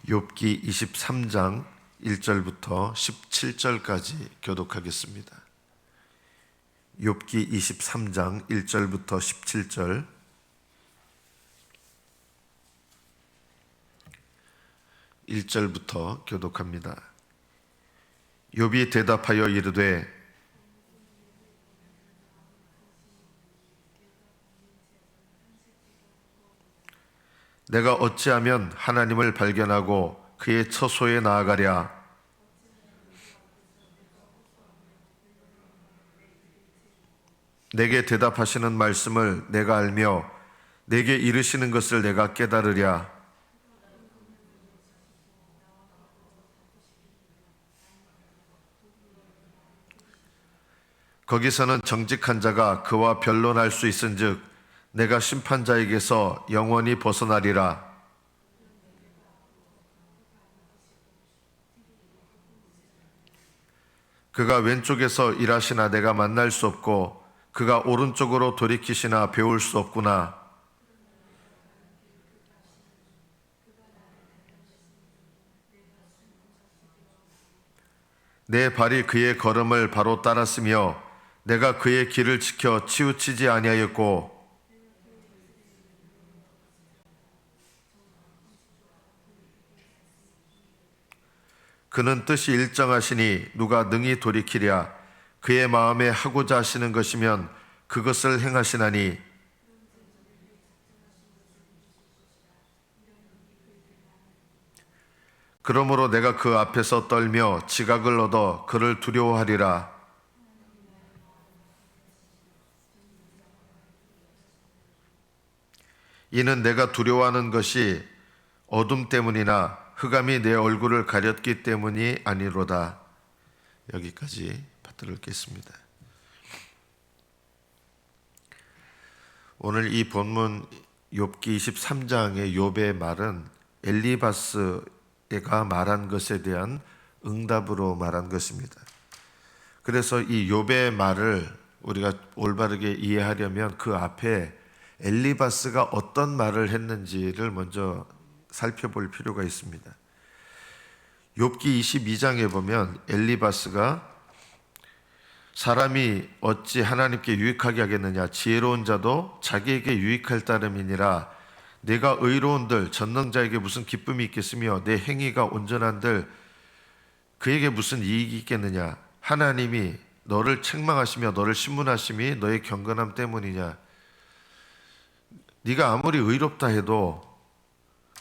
욥기 23장 1절부터 17절까지 교독하겠습니다. 욥기 23장 1절부터 17절. (1절부터) 교독합니다. 욥이 대답하여 이르되 내가 어찌하면 하나님을 발견하고 그의 처소에 나아가랴. 내게 대답하시는 말씀을 내가 알며 내게 이르시는 것을 내가 깨달으랴. 거기서는 정직한 자가 그와 변론할 수 있은즉 내가 심판자에게서 영원히 벗어나리라. 그가 왼쪽에서 일하시나 내가 만날 수 없고 그가 오른쪽으로 돌이키시나 배울 수 없구나. 내 발이 그의 걸음을 바로 따랐으며 내가 그의 길을 지켜 치우치지 아니하였고 그는 뜻이 일정하시니 누가 능히 돌이키랴. 그의 마음에 하고자 하시는 것이면 그것을 행하시나니 그러므로 내가 그 앞에서 떨며 지각을 얻어 그를 두려워하리라. 이는 내가 두려워하는 것이 어둠 때문이나 흑암이 내 얼굴을 가렸기 때문이 아니로다. 여기까지 받들어 읽겠습니다. 오늘 이 본문 욥기 23장의 욥의 말은 엘리바스가 말한 것에 대한 응답으로 말한 것입니다. 그래서 이 욥의 말을 우리가 올바르게 이해하려면 그 앞에 엘리바스가 어떤 말을 했는지를 먼저 살펴볼 필요가 있습니다. 욥기 22장에 보면 엘리바스가 사람이 어찌 하나님께 유익하게 하겠느냐. 지혜로운 자도 자기에게 유익할 따름이니라. 내가 의로운들 전능자에게 무슨 기쁨이 있겠으며 내 행위가 온전한들 그에게 무슨 이익이 있겠느냐. 하나님이 너를 책망하시며 너를 신문하심이 너의 경건함 때문이냐. 네가 아무리 의롭다 해도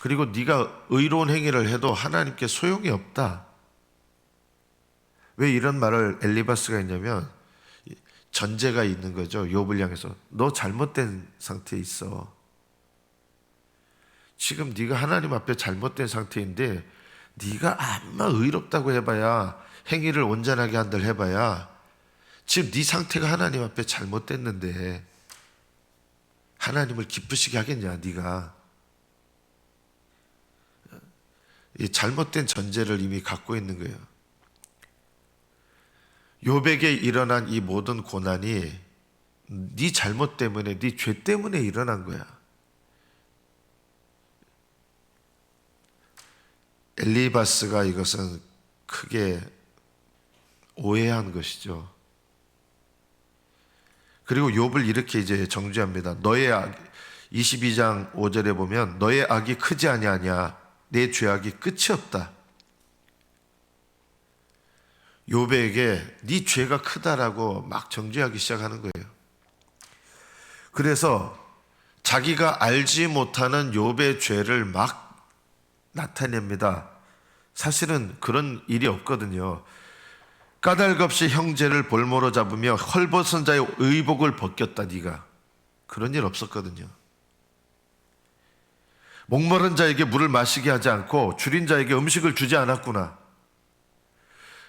그리고 네가 의로운 행위를 해도 하나님께 소용이 없다. 왜 이런 말을 엘리바스가 했냐면 전제가 있는 거죠. 욥을 향해서 너 잘못된 상태에 있어. 지금 네가 하나님 앞에 잘못된 상태인데 네가 아무리 의롭다고 해봐야 행위를 온전하게 한들 해봐야 지금 네 상태가 하나님 앞에 잘못됐는데 하나님을 기쁘시게 하겠냐. 네가 이 잘못된 전제를 이미 갖고 있는 거예요. 욥에게 일어난 이 모든 고난이 네 잘못 때문에, 네 죄 때문에 일어난 거야. 엘리바스가 이것은 크게 오해한 것이죠. 그리고 욥을 이렇게 이제 정죄합니다. 너의 악, 22장 5절에 보면 너의 악이 크지 아니하냐. 내 죄악이 끝이 없다. 욥에게 네 죄가 크다라고 막 정죄하기 시작하는 거예요. 그래서 자기가 알지 못하는 욥의 죄를 막 나타냅니다. 사실은 그런 일이 없거든요. 까닭없이 형제를 볼모로 잡으며 헐벗은 자의 의복을 벗겼다. 네가 그런 일 없었거든요. 목마른 자에게 물을 마시게 하지 않고 줄인 자에게 음식을 주지 않았구나.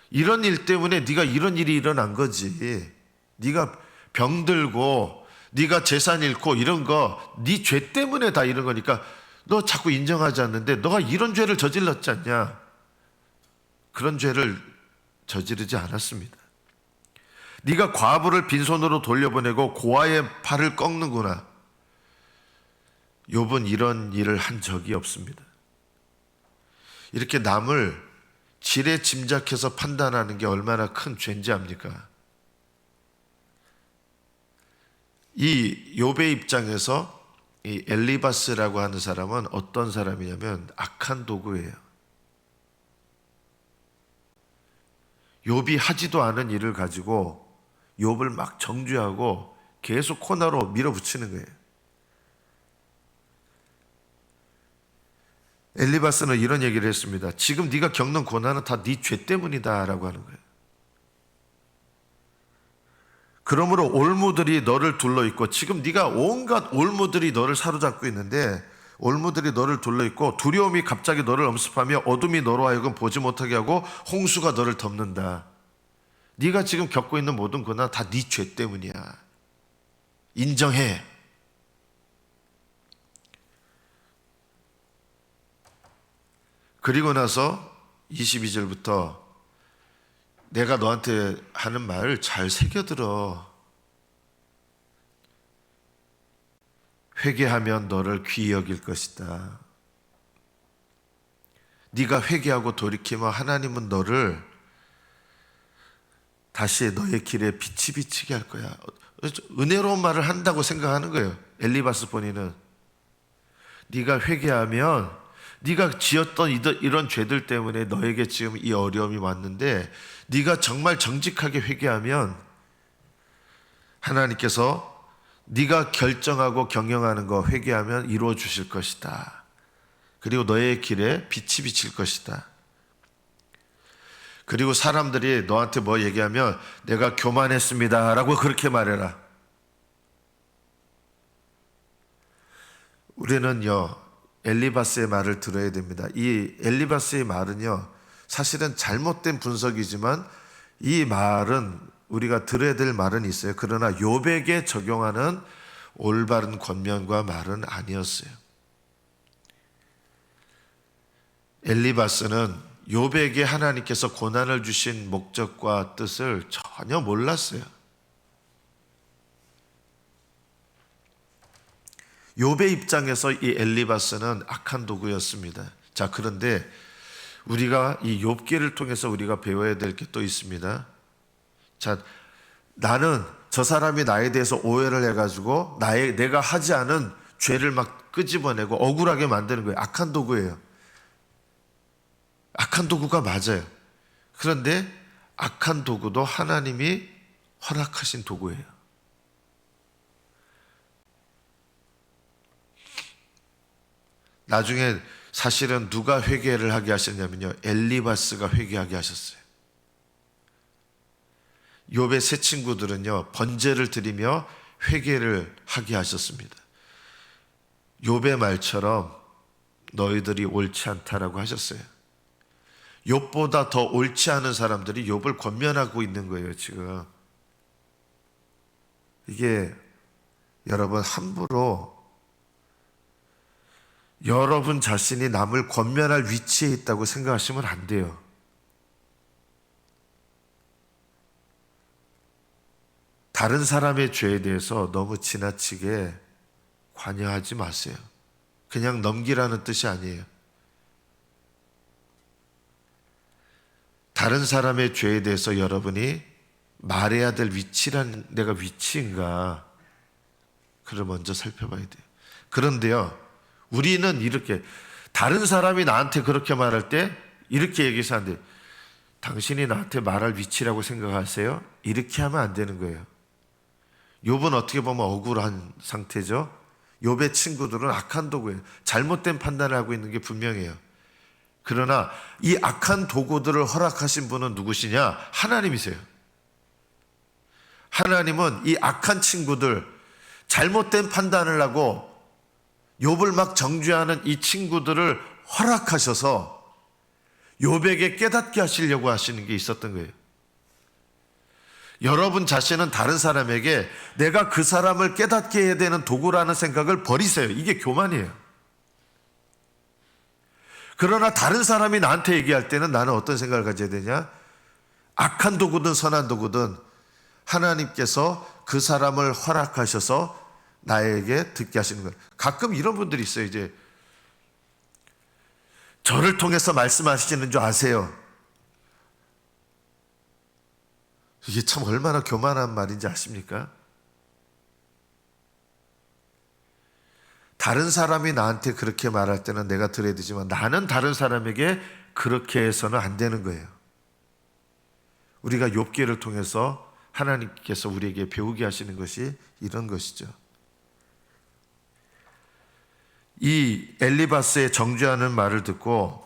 이런 일 때문에 네가 이런 일이 일어난 거지. 네가 병들고 네가 재산 잃고 이런 거 네 죄 때문에 다 이런 거니까 너 자꾸 인정하지 않는데 너가 이런 죄를 저질렀지 않냐. 그런 죄를 저지르지 않았습니다. 네가 과부를 빈손으로 돌려보내고 고아의 팔을 꺾는구나. 욥은 이런 일을 한 적이 없습니다. 이렇게 남을 지레 짐작해서 판단하는 게 얼마나 큰 죄인지 압니까? 이 욥의 입장에서 이 엘리바스라고 하는 사람은 어떤 사람이냐면 악한 도구예요. 욥이 하지도 않은 일을 가지고 욥을 막 정죄하고 계속 코너로 밀어붙이는 거예요. 엘리바스는 이런 얘기를 했습니다. 지금 네가 겪는 고난은 다 네 죄 때문이다 라고 하는 거예요. 그러므로 올무들이 너를 둘러있고, 지금 네가 온갖 올무들이 너를 사로잡고 있는데, 올무들이 너를 둘러있고 두려움이 갑자기 너를 엄습하며 어둠이 너로 하여금 보지 못하게 하고 홍수가 너를 덮는다. 네가 지금 겪고 있는 모든 고난 다 네 죄 때문이야. 인정해. 그리고 나서 22절부터 내가 너한테 하는 말 잘 새겨들어. 회개하면 너를 귀히 여길 것이다. 네가 회개하고 돌이키면 하나님은 너를 다시 너의 길에 빛이 비치게 할 거야. 은혜로운 말을 한다고 생각하는 거예요. 엘리바스 본인은. 네가 회개하면 네가 지었던 이런 죄들 때문에 너에게 지금 이 어려움이 왔는데, 네가 정말 정직하게 회개하면 하나님께서 네가 결정하고 경영하는 거 회개하면 이루어 주실 것이다. 그리고 너의 길에 빛이 비칠 것이다. 그리고 사람들이 너한테 뭐 얘기하면 내가 교만했습니다 라고 그렇게 말해라. 우리는요, 엘리바스의 말을 들어야 됩니다. 이 엘리바스의 말은요, 사실은 잘못된 분석이지만 이 말은 우리가 들어야 될 말은 있어요. 그러나 욥에게 적용하는 올바른 권면과 말은 아니었어요. 엘리바스는 욥에게 하나님께서 고난을 주신 목적과 뜻을 전혀 몰랐어요. 욥의 입장에서 이 엘리바스는 악한 도구였습니다. 자, 그런데 우리가 이 욥기를 통해서 우리가 배워야 될 게 또 있습니다. 자, 나는 저 사람이 나에 대해서 오해를 해가지고 내가 하지 않은 죄를 막 끄집어내고 억울하게 만드는 거예요. 악한 도구예요. 악한 도구가 맞아요. 그런데 악한 도구도 하나님이 허락하신 도구예요. 나중에 사실은 누가 회개를 하게 하셨냐면요, 엘리바스가 회개하게 하셨어요. 욥의 세 친구들은요, 번제를 드리며 회개를 하게 하셨습니다. 욥의 말처럼 너희들이 옳지 않다라고 하셨어요. 욥보다 더 옳지 않은 사람들이 욥을 권면하고 있는 거예요, 지금. 이게 여러분, 함부로 여러분 자신이 남을 권면할 위치에 있다고 생각하시면 안 돼요. 다른 사람의 죄에 대해서 너무 지나치게 관여하지 마세요. 그냥 넘기라는 뜻이 아니에요. 다른 사람의 죄에 대해서 여러분이 말해야 될 위치란, 내가 위치인가, 그걸 먼저 살펴봐야 돼요. 그런데요, 우리는 이렇게 다른 사람이 나한테 그렇게 말할 때 이렇게 얘기해서 안 돼요. 당신이 나한테 말할 위치라고 생각하세요? 이렇게 하면 안 되는 거예요. 욥은 어떻게 보면 억울한 상태죠. 욥의 친구들은 악한 도구예요. 잘못된 판단을 하고 있는 게 분명해요. 그러나 이 악한 도구들을 허락하신 분은 누구시냐? 하나님이세요. 하나님은 이 악한 친구들, 잘못된 판단을 하고 욥을 막 정죄하는 이 친구들을 허락하셔서 욥에게 깨닫게 하시려고 하시는 게 있었던 거예요. 여러분 자신은 다른 사람에게 내가 그 사람을 깨닫게 해야 되는 도구라는 생각을 버리세요. 이게 교만이에요. 그러나 다른 사람이 나한테 얘기할 때는 나는 어떤 생각을 가져야 되냐? 악한 도구든 선한 도구든 하나님께서 그 사람을 허락하셔서 나에게 듣게 하시는 거예요. 가끔 이런 분들이 있어요. 이제 저를 통해서 말씀하시는 줄 아세요. 이게 참 얼마나 교만한 말인지 아십니까? 다른 사람이 나한테 그렇게 말할 때는 내가 들어야 되지만 나는 다른 사람에게 그렇게 해서는 안 되는 거예요. 우리가 욥기를 통해서 하나님께서 우리에게 배우게 하시는 것이 이런 것이죠. 이 엘리바스의 정죄하는 말을 듣고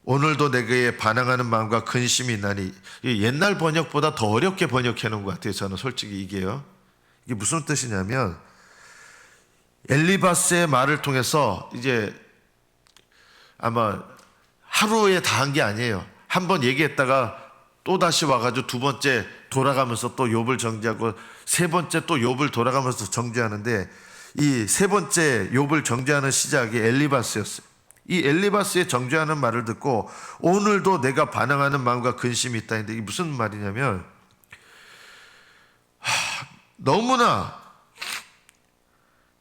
오늘도 내게 반항하는 마음과 근심이 있나니, 옛날 번역보다 더 어렵게 번역해 놓은 것 같아요. 저는 솔직히 이게 무슨 뜻이냐면 엘리바스의 말을 통해서 이제 아마 하루에 다 한 게 아니에요. 한 번 얘기했다가 또 다시 와가지고 두 번째 돌아가면서 또 욥을 정죄하고 세 번째 또 욥을 돌아가면서 정죄하는데, 이 세 번째 욥을 정죄하는 시작이 엘리바스였어요. 이 엘리바스의 정죄하는 말을 듣고 오늘도 내가 반항하는 마음과 근심이 있다 했는데, 이게 무슨 말이냐면 너무나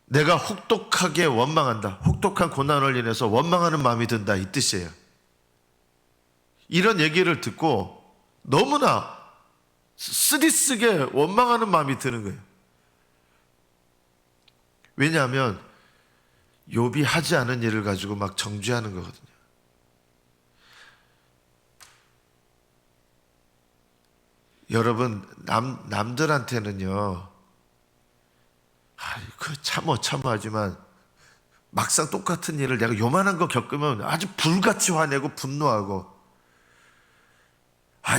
내가 혹독하게 원망한다, 혹독한 고난을 인해서 원망하는 마음이 든다, 이 뜻이에요. 이런 얘기를 듣고 너무나 쓰디쓰게 원망하는 마음이 드는 거예요. 왜냐하면 욥이 하지 않은 일을 가지고 막 정죄하는 거거든요. 여러분, 남들한테는요, 참어 하지만 막상 똑같은 일을 내가 요만한 거 겪으면 아주 불같이 화내고 분노하고,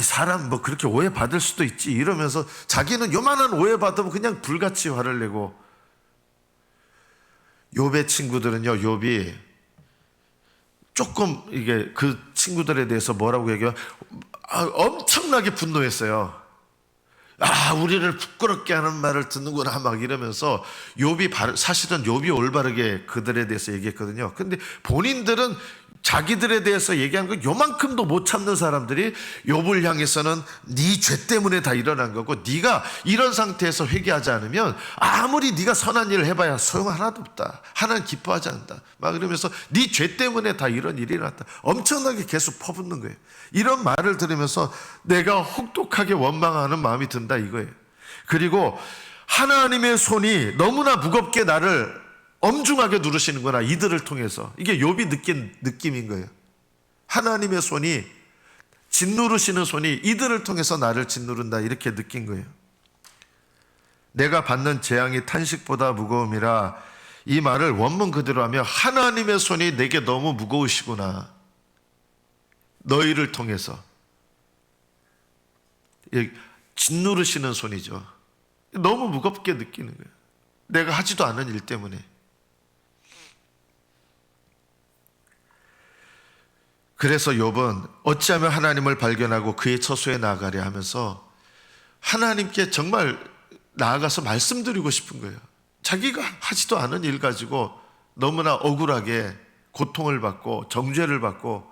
사람 뭐 그렇게 오해받을 수도 있지 이러면서 자기는 요만한 오해받으면 그냥 불같이 화를 내고. 욥의 친구들은요, 욥이 조금 이게 그 친구들에 대해서 뭐라고 얘기해요? 엄청나게 분노했어요. 우리를 부끄럽게 하는 말을 듣는구나 막 이러면서 사실은 욥이 올바르게 그들에 대해서 얘기했거든요. 근데 본인들은 자기들에 대해서 얘기한 거 요만큼도 못 참는 사람들이 욥을 향해서는 네 죄 때문에 다 일어난 거고, 네가 이런 상태에서 회개하지 않으면 아무리 네가 선한 일을 해봐야 소용 하나도 없다, 하나는 기뻐하지 않는다 막 이러면서 네 죄 때문에 다 이런 일이 일어났다, 엄청나게 계속 퍼붓는 거예요. 이런 말을 들으면서 내가 혹독하게 원망하는 마음이 든다 이거예요. 그리고 하나님의 손이 너무나 무겁게 나를 엄중하게 누르시는구나, 이들을 통해서. 이게 욥이 느낀 느낌인 거예요. 하나님의 손이, 짓누르시는 손이 이들을 통해서 나를 짓누른다, 이렇게 느낀 거예요. 내가 받는 재앙이 탄식보다 무거움이라, 이 말을 원문 그대로 하면 하나님의 손이 내게 너무 무거우시구나, 너희를 통해서. 짓누르시는 손이죠. 너무 무겁게 느끼는 거예요. 내가 하지도 않은 일 때문에. 그래서 욥은 어찌하면 하나님을 발견하고 그의 처소에 나아가려 하면서 하나님께 정말 나아가서 말씀드리고 싶은 거예요. 자기가 하지도 않은 일 가지고 너무나 억울하게 고통을 받고 정죄를 받고,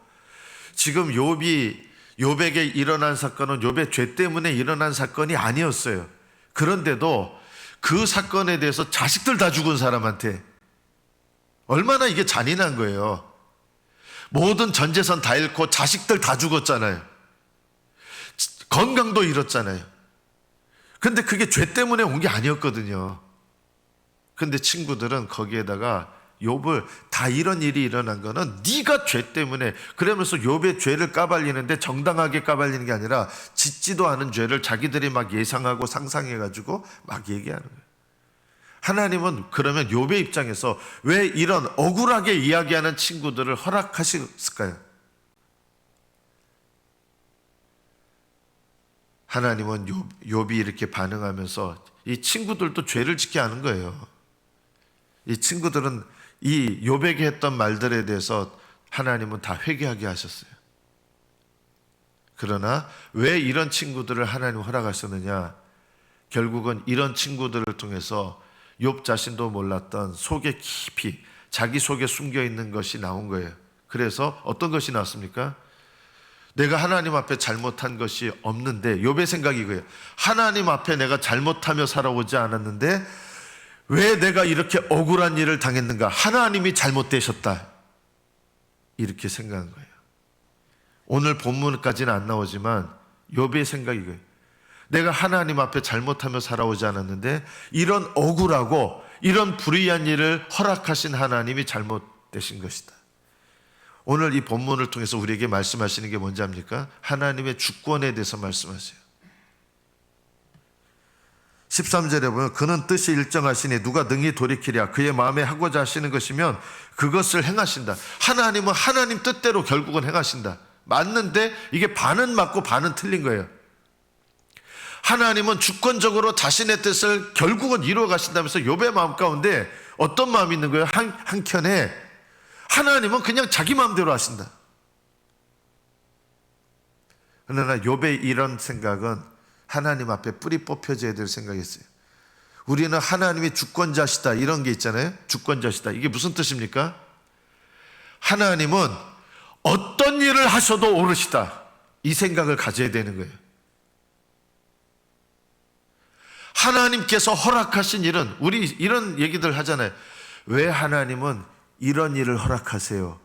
지금 욥에게 일어난 사건은 욥의 죄 때문에 일어난 사건이 아니었어요. 그런데도 그 사건에 대해서 자식들 다 죽은 사람한테 얼마나 이게 잔인한 거예요. 모든 전재산 다 잃고 자식들 다 죽었잖아요. 건강도 잃었잖아요. 근데 그게 죄 때문에 온 게 아니었거든요. 근데 친구들은 거기에다가 욥을 다 이런 일이 일어난 거는 네가 죄 때문에, 그러면서 욥의 죄를 까발리는데 정당하게 까발리는 게 아니라 짓지도 않은 죄를 자기들이 막 예상하고 상상해가지고 막 얘기하는 거예요. 하나님은 그러면 욥의 입장에서 왜 이런 억울하게 이야기하는 친구들을 허락하셨을까요? 하나님은 욥이 이렇게 반응하면서 이 친구들도 죄를 짓게 하는 거예요. 이 친구들은 이 욥에게 했던 말들에 대해서 하나님은 다 회개하게 하셨어요. 그러나 왜 이런 친구들을 하나님 허락하셨느냐? 결국은 이런 친구들을 통해서 욥 자신도 몰랐던 속에 깊이 자기 속에 숨겨 있는 것이 나온 거예요. 그래서 어떤 것이 나왔습니까? 내가 하나님 앞에 잘못한 것이 없는데, 욥의 생각이 이거예요. 하나님 앞에 내가 잘못하며 살아오지 않았는데 왜 내가 이렇게 억울한 일을 당했는가? 하나님이 잘못되셨다. 이렇게 생각한 거예요. 오늘 본문까지는 안 나오지만 욥의 생각이 거예요. 내가 하나님 앞에 잘못하며 살아오지 않았는데 이런 억울하고 이런 불의한 일을 허락하신 하나님이 잘못되신 것이다. 오늘 이 본문을 통해서 우리에게 말씀하시는 게 뭔지 압니까? 하나님의 주권에 대해서 말씀하세요. 13절에 보면 그는 뜻이 일정하시니 누가 능히 돌이키랴. 그의 마음에 하고자 하시는 것이면 그것을 행하신다. 하나님은 하나님 뜻대로 결국은 행하신다. 맞는데 이게 반은 맞고 반은 틀린 거예요. 하나님은 주권적으로 자신의 뜻을 결국은 이루어 가신다면서 욥의 마음 가운데 어떤 마음이 있는 거예요? 한켠에 하나님은 그냥 자기 마음대로 하신다. 그러나 욥의 이런 생각은 하나님 앞에 뿌리 뽑혀져야 될 생각이었어요. 우리는 하나님이 주권자시다 이런 게 있잖아요. 주권자시다. 이게 무슨 뜻입니까? 하나님은 어떤 일을 하셔도 옳으시다. 이 생각을 가져야 되는 거예요. 하나님께서 허락하신 일은, 우리 이런 얘기들 하잖아요. 왜 하나님은 이런 일을 허락하세요?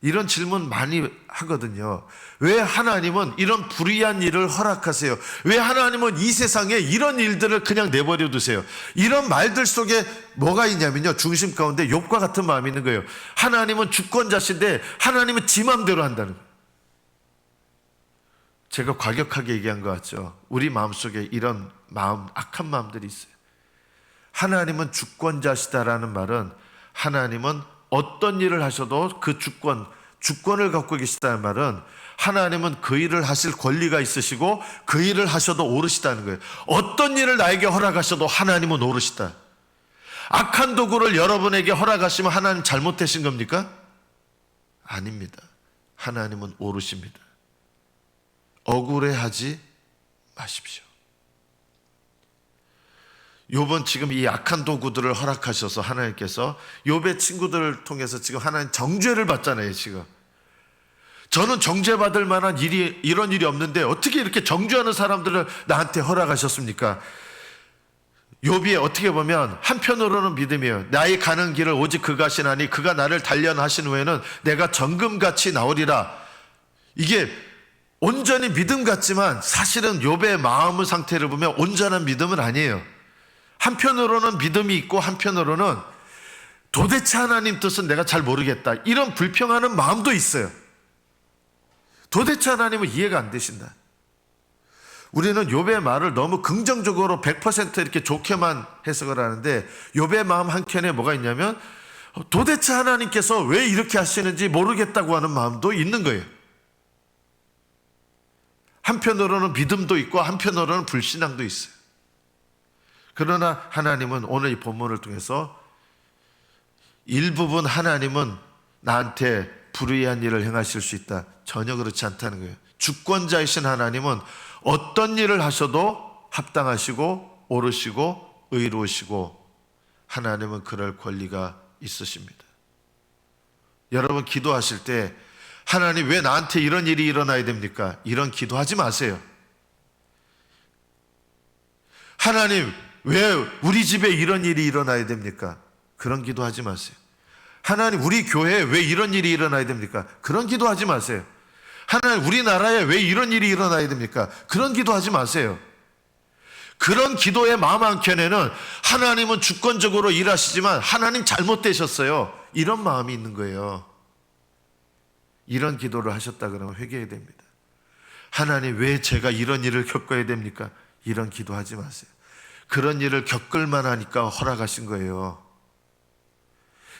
이런 질문 많이 하거든요. 왜 하나님은 이런 불의한 일을 허락하세요? 왜 하나님은 이 세상에 이런 일들을 그냥 내버려 두세요? 이런 말들 속에 뭐가 있냐면요, 중심 가운데 욥과 같은 마음이 있는 거예요. 하나님은 주권자신데 하나님은 지 마음대로 한다는 거예요. 제가 과격하게 얘기한 것 같죠. 우리 마음속에 이런 마음, 악한 마음들이 있어요. 하나님은 주권자시다라는 말은 하나님은 어떤 일을 하셔도 그 주권을 갖고 계시다는 말은 하나님은 그 일을 하실 권리가 있으시고 그 일을 하셔도 옳으시다는 거예요. 어떤 일을 나에게 허락하셔도 하나님은 옳으시다. 악한 도구를 여러분에게 허락하시면 하나님 잘못되신 겁니까? 아닙니다. 하나님은 옳으십니다. 억울해하지 마십시오. 욥은 지금 이 악한 도구들을 허락하셔서 하나님께서 욥의 친구들을 통해서 지금 하나님 정죄를 받잖아요. 지금 저는 정죄받을 만한 일이, 이런 일이 없는데 어떻게 이렇게 정죄하는 사람들을 나한테 허락하셨습니까? 욥이 어떻게 보면 한편으로는 믿음이에요. 나의 가는 길을 오직 그가 하시나니 그가 나를 단련하신 후에는 내가 정금같이 나오리라. 이게 온전히 믿음 같지만 사실은 욥의 마음의 상태를 보면 온전한 믿음은 아니에요. 한편으로는 믿음이 있고 한편으로는 도대체 하나님 뜻은 내가 잘 모르겠다, 이런 불평하는 마음도 있어요. 도대체 하나님은 이해가 안 되신다. 우리는 욥의 말을 너무 긍정적으로 100% 이렇게 좋게만 해석을 하는데 욥의 마음 한켠에 뭐가 있냐면 도대체 하나님께서 왜 이렇게 하시는지 모르겠다고 하는 마음도 있는 거예요. 한편으로는 믿음도 있고 한편으로는 불신앙도 있어요. 그러나 하나님은 오늘 이 본문을 통해서 일부분 하나님은 나한테 불의한 일을 행하실 수 있다. 전혀 그렇지 않다는 거예요. 주권자이신 하나님은 어떤 일을 하셔도 합당하시고 옳으시고 의로우시고 하나님은 그럴 권리가 있으십니다. 여러분 기도하실 때 하나님 왜 나한테 이런 일이 일어나야 됩니까? 이런 기도하지 마세요. 하나님 왜 우리 집에 이런 일이 일어나야 됩니까? 그런 기도하지 마세요. 하나님 우리 교회에 왜 이런 일이 일어나야 됩니까? 그런 기도하지 마세요. 하나님 우리나라에 왜 이런 일이 일어나야 됩니까? 그런 기도하지 마세요. 그런 기도의 마음 한켠에는 하나님은 주권적으로 일하시지만 하나님 잘못되셨어요, 이런 마음이 있는 거예요. 이런 기도를 하셨다 그러면 회개해야 됩니다. 하나님 왜 제가 이런 일을 겪어야 됩니까? 이런 기도하지 마세요. 그런 일을 겪을 만하니까 허락하신 거예요.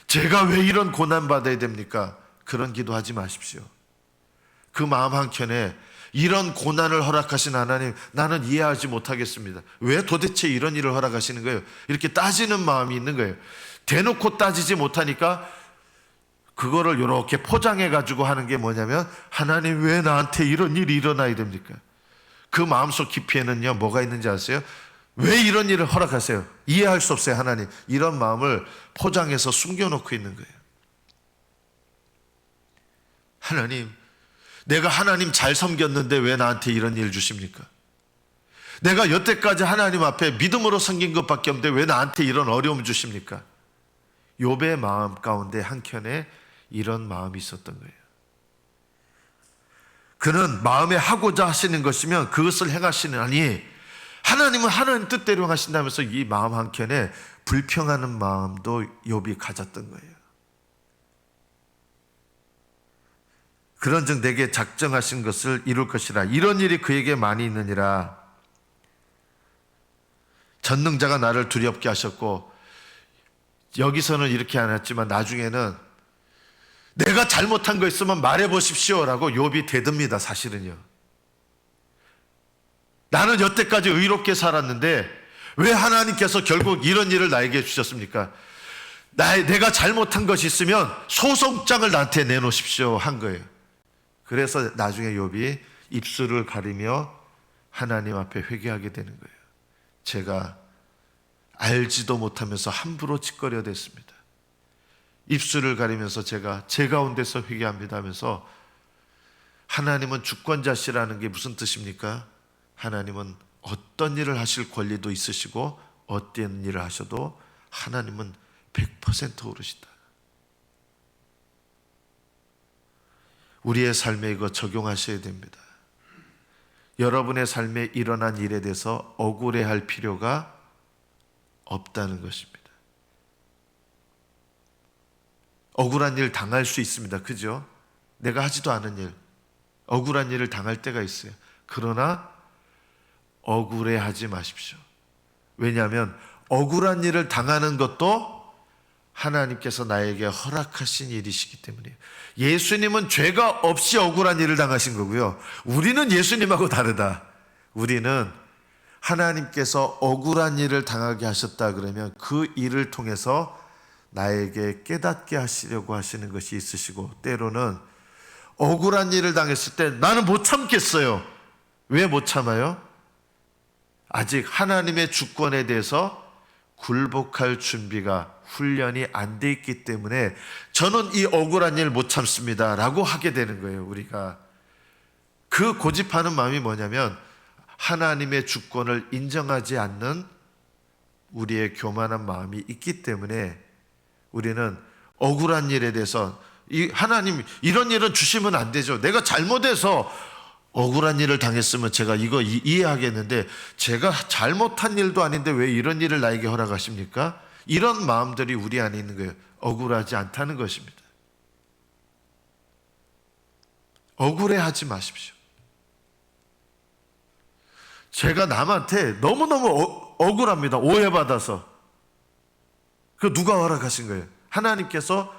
제가 왜 이런 고난 받아야 됩니까? 그런 기도하지 마십시오. 그 마음 한켠에 이런 고난을 허락하신 하나님, 나는 이해하지 못하겠습니다. 왜 도대체 이런 일을 허락하시는 거예요? 이렇게 따지는 마음이 있는 거예요. 대놓고 따지지 못하니까 그거를 이렇게 포장해 가지고 하는 게 뭐냐면 하나님 왜 나한테 이런 일이 일어나야 됩니까? 그 마음속 깊이에는요 뭐가 있는지 아세요? 왜 이런 일을 허락하세요? 이해할 수 없어요. 하나님 이런 마음을 포장해서 숨겨놓고 있는 거예요. 하나님 내가 하나님 잘 섬겼는데 왜 나한테 이런 일 주십니까? 내가 여태까지 하나님 앞에 믿음으로 섬긴 것밖에 없는데 왜 나한테 이런 어려움 주십니까? 욥의 마음 가운데 한켠에 이런 마음이 있었던 거예요. 그는 마음에 하고자 하시는 것이면 그것을 행하시나니 하나님은 하나님 뜻대로 하신다면서 이 마음 한켠에 불평하는 마음도 욥이 가졌던 거예요. 그런즉 내게 작정하신 것을 이룰 것이라. 이런 일이 그에게 많이 있느니라. 전능자가 나를 두렵게 하셨고, 여기서는 이렇게 안 했지만 나중에는 내가 잘못한 거 있으면 말해 보십시오라고 욥이 대듭니다. 사실은요. 나는 여태까지 의롭게 살았는데 왜 하나님께서 결국 이런 일을 나에게 주셨습니까? 내가 잘못한 것이 있으면 소송장을 나한테 내놓으십시오 한 거예요. 그래서 나중에 욥이 입술을 가리며 하나님 앞에 회개하게 되는 거예요. 제가 알지도 못하면서 함부로 짓거려댔습니다. 입술을 가리면서 제가 제 가운데서 회개합니다 하면서, 하나님은 주권자시라는 게 무슨 뜻입니까? 하나님은 어떤 일을 하실 권리도 있으시고 어떤 일을 하셔도 하나님은 100% 오르시다. 우리의 삶에 이거 적용하셔야 됩니다. 여러분의 삶에 일어난 일에 대해서 억울해할 필요가 없다는 것입니다. 억울한 일 당할 수 있습니다. 그죠? 내가 하지도 않은 일, 억울한 일을 당할 때가 있어요. 그러나 억울해하지 마십시오. 왜냐하면 억울한 일을 당하는 것도 하나님께서 나에게 허락하신 일이시기 때문이에요. 예수님은 죄가 없이 억울한 일을 당하신 거고요. 우리는 예수님하고 다르다. 우리는 하나님께서 억울한 일을 당하게 하셨다 그러면 그 일을 통해서 나에게 깨닫게 하시려고 하시는 것이 있으시고, 때로는 억울한 일을 당했을 때 나는 못 참겠어요. 왜 못 참아요? 아직 하나님의 주권에 대해서 굴복할 준비가, 훈련이 안 돼 있기 때문에 저는 이 억울한 일 못 참습니다 라고 하게 되는 거예요. 우리가 그 고집하는 마음이 뭐냐면, 하나님의 주권을 인정하지 않는 우리의 교만한 마음이 있기 때문에 우리는 억울한 일에 대해서, 하나님 이런 일은 주시면 안 되죠. 내가 잘못해서 억울한 일을 당했으면 제가 이거 이해하겠는데 제가 잘못한 일도 아닌데 왜 이런 일을 나에게 허락하십니까? 이런 마음들이 우리 안에 있는 거예요. 억울하지 않다는 것입니다. 억울해하지 마십시오. 제가 남한테 너무너무 억울합니다. 오해받아서. 그 누가 허락하신 거예요? 하나님께서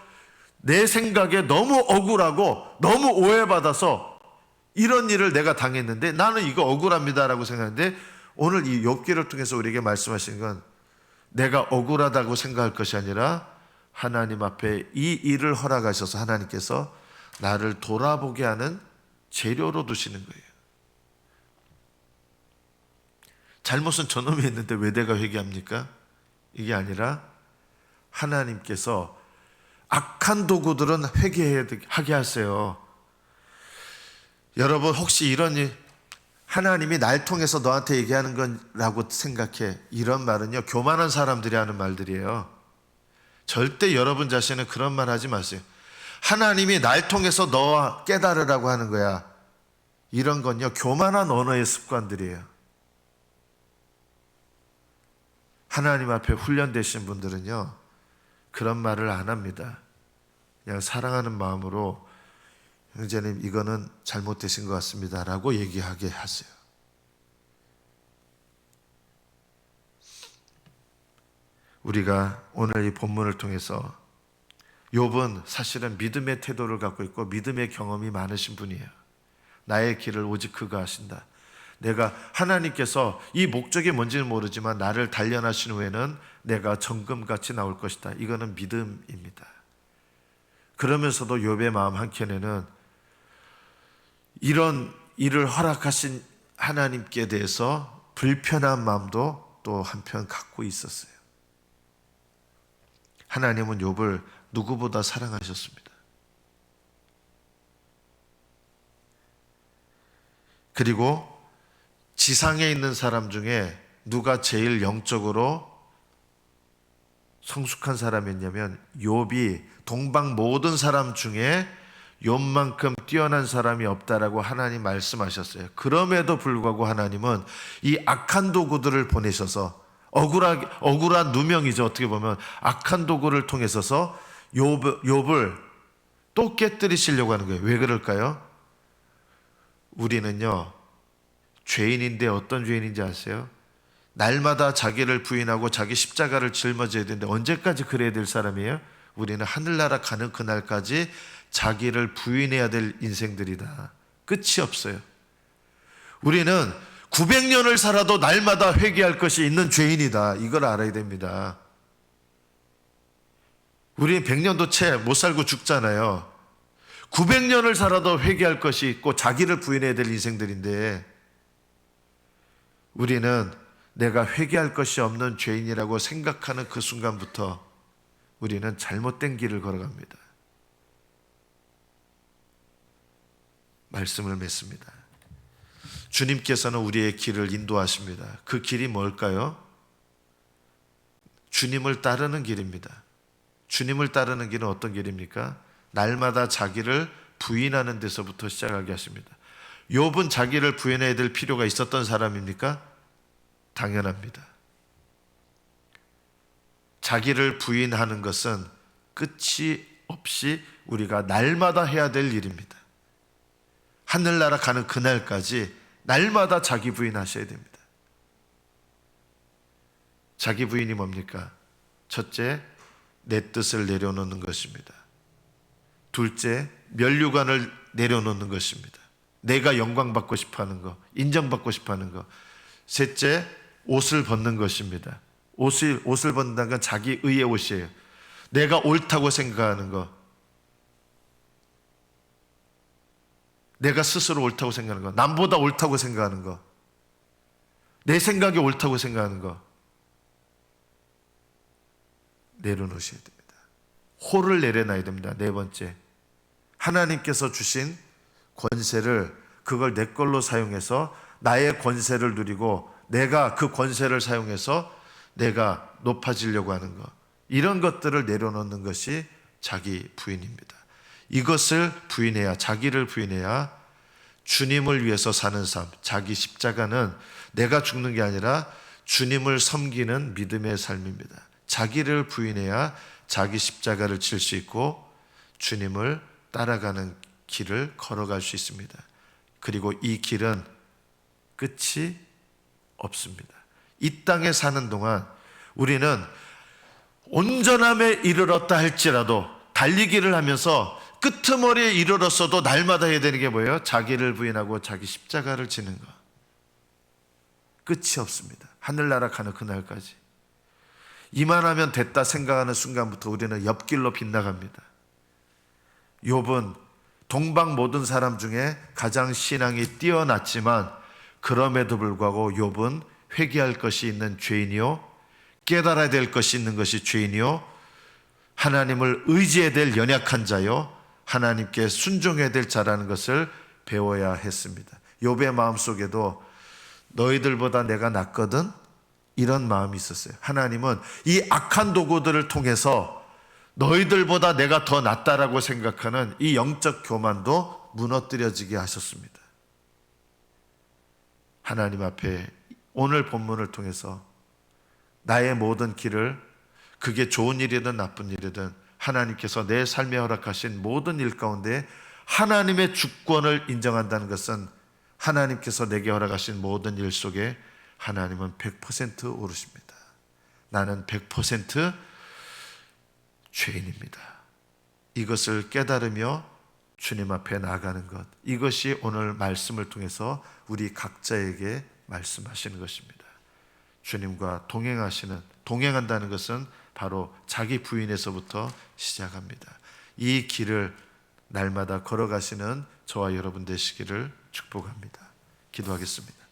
내 생각에 너무 억울하고 너무 오해받아서 이런 일을 내가 당했는데 나는 이거 억울합니다라고 생각하는데, 오늘 이 욥기를 통해서 우리에게 말씀하시는 건 내가 억울하다고 생각할 것이 아니라 하나님 앞에 이 일을 허락하셔서 하나님께서 나를 돌아보게 하는 재료로 두시는 거예요. 잘못은 저놈이 했는데 왜 내가 회개합니까? 이게 아니라 하나님께서 악한 도구들은 회개하게 하세요. 여러분 혹시 이런 일, 하나님이 날 통해서 너한테 얘기하는 거라고 생각해, 이런 말은요 교만한 사람들이 하는 말들이에요. 절대 여러분 자신은 그런 말 하지 마세요. 하나님이 날 통해서 너와 깨달으라고 하는 거야. 이런 건요 교만한 언어의 습관들이에요. 하나님 앞에 훈련되신 분들은요 그런 말을 안 합니다. 그냥 사랑하는 마음으로 형제님 이거는 잘못되신 것 같습니다 라고 얘기하게 하세요. 우리가 오늘 이 본문을 통해서, 욥은 사실은 믿음의 태도를 갖고 있고 믿음의 경험이 많으신 분이에요. 나의 길을 오직 그가 하신다. 내가 하나님께서 이 목적이 뭔지는 모르지만 나를 단련하신 후에는 내가 정금같이 나올 것이다. 이거는 믿음입니다. 그러면서도 욥의 마음 한켠에는 이런 일을 허락하신 하나님께 대해서 불편한 마음도 또 한편 갖고 있었어요. 하나님은 욥을 누구보다 사랑하셨습니다. 그리고 지상에 있는 사람 중에 누가 제일 영적으로 성숙한 사람이었냐면 욥이 동방 모든 사람 중에 욥만큼 뛰어난 사람이 없다라고 하나님 말씀하셨어요. 그럼에도 불구하고 하나님은 이 악한 도구들을 보내셔서 억울한 누명이죠. 어떻게 보면 악한 도구를 통해서서 욥을 또 깨뜨리시려고 하는 거예요. 왜 그럴까요? 우리는요, 죄인인데 어떤 죄인인지 아세요? 날마다 자기를 부인하고 자기 십자가를 짊어져야 되는데 언제까지 그래야 될 사람이에요? 우리는 하늘나라 가는 그날까지 자기를 부인해야 될 인생들이다. 끝이 없어요. 우리는 900년을 살아도 날마다 회개할 것이 있는 죄인이다. 이걸 알아야 됩니다. 우리는 100년도 채 못 살고 죽잖아요. 900년을 살아도 회개할 것이 있고 자기를 부인해야 될 인생들인데 우리는 내가 회개할 것이 없는 죄인이라고 생각하는 그 순간부터 우리는 잘못된 길을 걸어갑니다. 말씀을 맺습니다. 주님께서는 우리의 길을 인도하십니다. 그 길이 뭘까요? 주님을 따르는 길입니다. 주님을 따르는 길은 어떤 길입니까? 날마다 자기를 부인하는 데서부터 시작하게 하십니다. 욥은 자기를 부인해야 될 필요가 있었던 사람입니까? 당연합니다. 자기를 부인하는 것은 끝이 없이 우리가 날마다 해야 될 일입니다. 하늘나라 가는 그날까지 날마다 자기 부인하셔야 됩니다. 자기 부인이 뭡니까? 첫째, 내 뜻을 내려놓는 것입니다. 둘째, 면류관을 내려놓는 것입니다. 내가 영광받고 싶어하는 거, 인정받고 싶어하는 거. 셋째, 옷을 벗는 것입니다. 옷을 벗는다는 건 자기 의의 옷이에요. 내가 옳다고 생각하는 거, 내가 스스로 옳다고 생각하는 거, 남보다 옳다고 생각하는 거, 내 생각이 옳다고 생각하는 거 내려놓으셔야 됩니다. 호를 내려놔야 됩니다. 네 번째, 하나님께서 주신 권세를 그걸 내 걸로 사용해서 나의 권세를 누리고 내가 그 권세를 사용해서 내가 높아지려고 하는 것, 이런 것들을 내려놓는 것이 자기 부인입니다. 이것을 부인해야, 자기를 부인해야 주님을 위해서 사는 삶, 자기 십자가는 내가 죽는 게 아니라 주님을 섬기는 믿음의 삶입니다. 자기를 부인해야 자기 십자가를 질 수 있고 주님을 따라가는 길을 걸어갈 수 있습니다. 그리고 이 길은 끝이 없습니다. 이 땅에 사는 동안 우리는 온전함에 이르렀다 할지라도 달리기를 하면서 끄트머리에 이르렀어도 날마다 해야 되는 게 뭐예요? 자기를 부인하고 자기 십자가를 지는 것. 끝이 없습니다. 하늘나라 가는 그날까지. 이만하면 됐다 생각하는 순간부터 우리는 옆길로 빗나갑니다. 욥은 동방 모든 사람 중에 가장 신앙이 뛰어났지만 그럼에도 불구하고 욥은 회개할 것이 있는 죄인이요, 깨달아야 될 것이 있는 것이 죄인이요, 하나님을 의지해야 될 연약한 자요, 하나님께 순종해야 될 자라는 것을 배워야 했습니다. 욥의 마음속에도 너희들보다 내가 낫거든, 이런 마음이 있었어요. 하나님은 이 악한 도구들을 통해서 너희들보다 내가 더 낫다라고 생각하는 이 영적 교만도 무너뜨려지게 하셨습니다. 하나님 앞에 오늘 본문을 통해서 나의 모든 길을, 그게 좋은 일이든 나쁜 일이든 하나님께서 내 삶에 허락하신 모든 일 가운데 하나님의 주권을 인정한다는 것은 하나님께서 내게 허락하신 모든 일 속에 하나님은 100% 오르십니다. 나는 100% 죄인입니다. 이것을 깨달으며 주님 앞에 나아가는 것, 이것이 오늘 말씀을 통해서 우리 각자에게 말씀하시는 것입니다. 주님과 동행한다는 것은 바로 자기 부인에서부터 시작합니다. 이 길을 날마다 걸어가시는 저와 여러분 되시기를 축복합니다. 기도하겠습니다.